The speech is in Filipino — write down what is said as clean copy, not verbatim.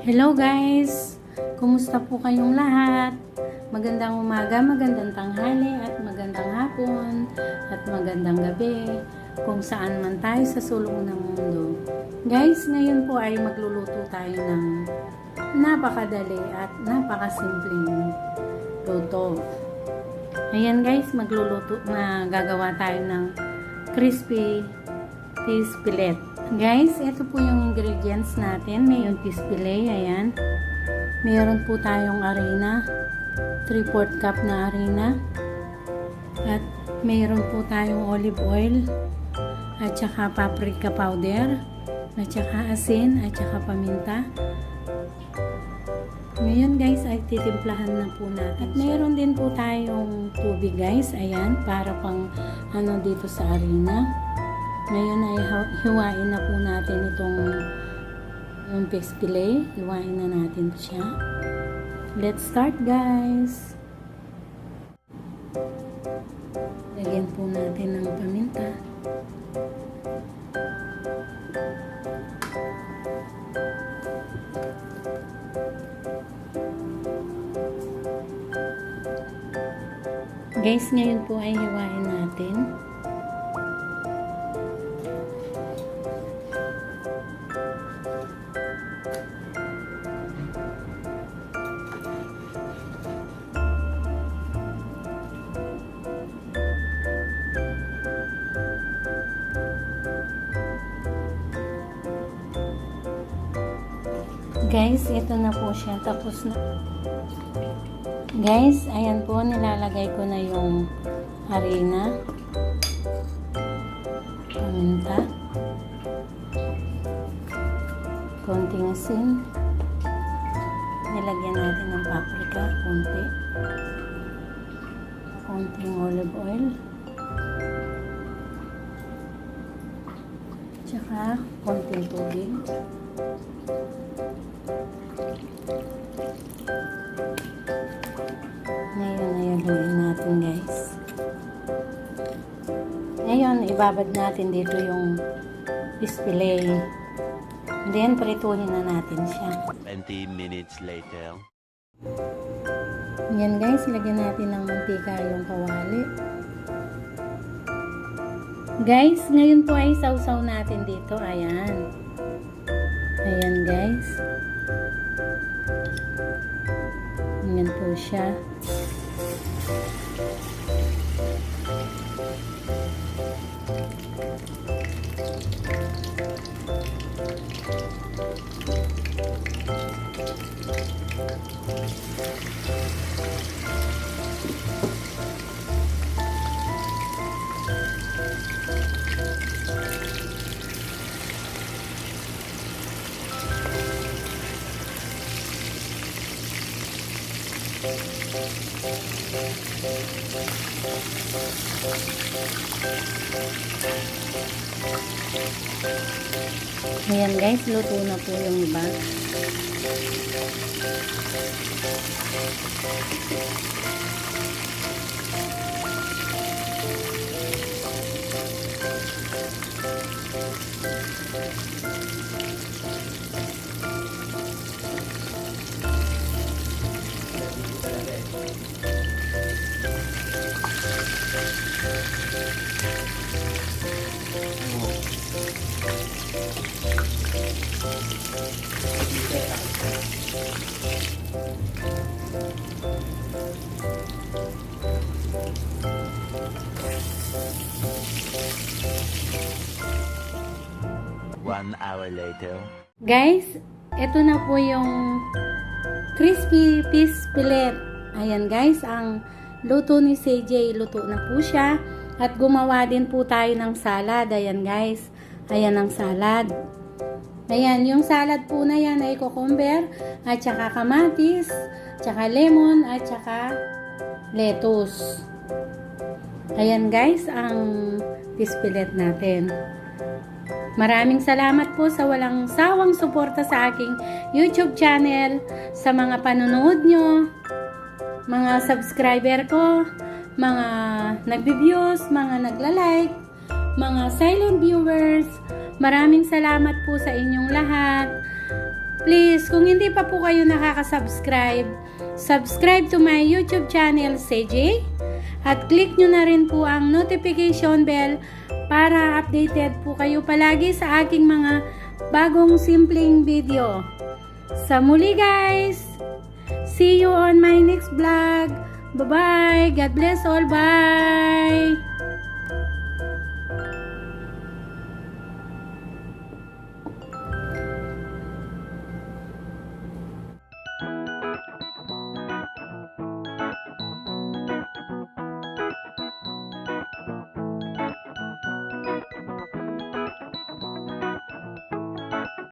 Hello guys! Kumusta po kayong lahat? Magandang umaga, magandang tanghali at magandang hapon at magandang gabi kung saan man tayo sa sulok ng mundo. Guys, ngayon po ay magluluto tayo ng napakadali at napakasimpleng luto. Ayan guys, gagawa tayo ng crispy fish fillet. Guys, ito po yung ingredients natin. May fish fillet, ayan. Meron po tayong harina, 3/4 cup na harina. At meron po tayong olive oil, at saka paprika powder, at saka asin, at saka paminta. Ngayon guys, ay titimplahan na po natin. At meron din po tayong tubig guys, ayan, para pang dito sa harina. Ngayon ay hiwain na po natin yung fish fillet. Hiwain na natin siya. Let's start guys. Lagyan po natin ng paminta. Guys, ngayon po ay hiwain natin. Guys, ito na po siya. Tapos na. Guys, ayan po. Nilalagay ko na yung harina. Paminta. Konting asin. Nilagyan natin ng paprika. Konti. Konting olive oil. Tsaka konting tubig. Ngayon ay haluin natin guys. Ngayon ibabad natin dito yung fish fillet. Then prituhin na natin siya. 20 minutes later. Yan guys, lagyan natin ng mantika yung kawali. Guys, ngayon po ay sausaw natin dito. Ayan. Ayan guys. Ayan po siya. Ayan guys, luto na po yung iba. One hour later. Guys, ito na po yung crispy fish fillet. Ayan guys, ang luto ni CJ, luto na po siya. At gumawa din po tayo ng salad. Ayan guys, ayan ang salad. Ayan, yung salad po na yan ay cucumber, at saka kamatis, tsaka lemon, at saka lettuce. Ayan guys, ang fish fillet natin. Maraming salamat po sa walang sawang suporta sa aking YouTube channel, sa mga panonood nyo, mga subscriber ko, mga nagbi-views, mga nagla-like, mga silent viewers. Maraming salamat po sa inyong lahat. Please, kung hindi pa po kayo nakaka-subscribe, subscribe to my YouTube channel, CJ. At click nyo na rin po ang notification bell para updated po kayo palagi sa aking mga bagong simpleng video. Sa muli guys! See you on my next vlog. Bye-bye! God bless all! Bye!